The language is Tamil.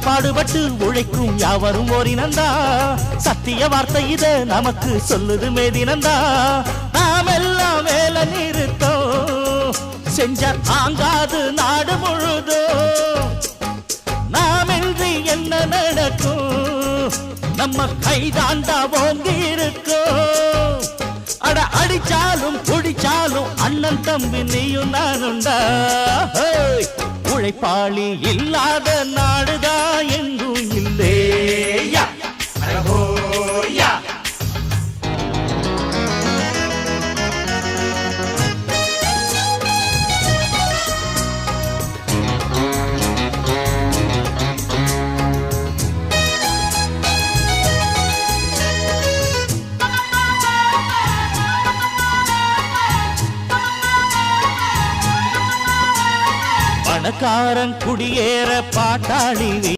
பாடுபட்டு உழைக்கும் யாவரும் ஓரினந்தா சத்திய வார்த்தை இத நமக்கு சொல்லுது மேதினந்தா நாம் எல்லாம் வேலை நிறுத்தோம் செஞ்ச தாங்காது நாடு முழுதும் நாமின்றி என்ன நடக்கும் நம்ம கைதாண்டா ஓங்கி இருக்கும் அட அடிச்சாலும் குடிச்சாலும் அண்ணன் தம்பி நீயும் நானுண்டா உழைப்பாளி இல்லாத நாடுதான் எங்கும் இல்லையா பணக்காரன் குடியேற பாட்டாளி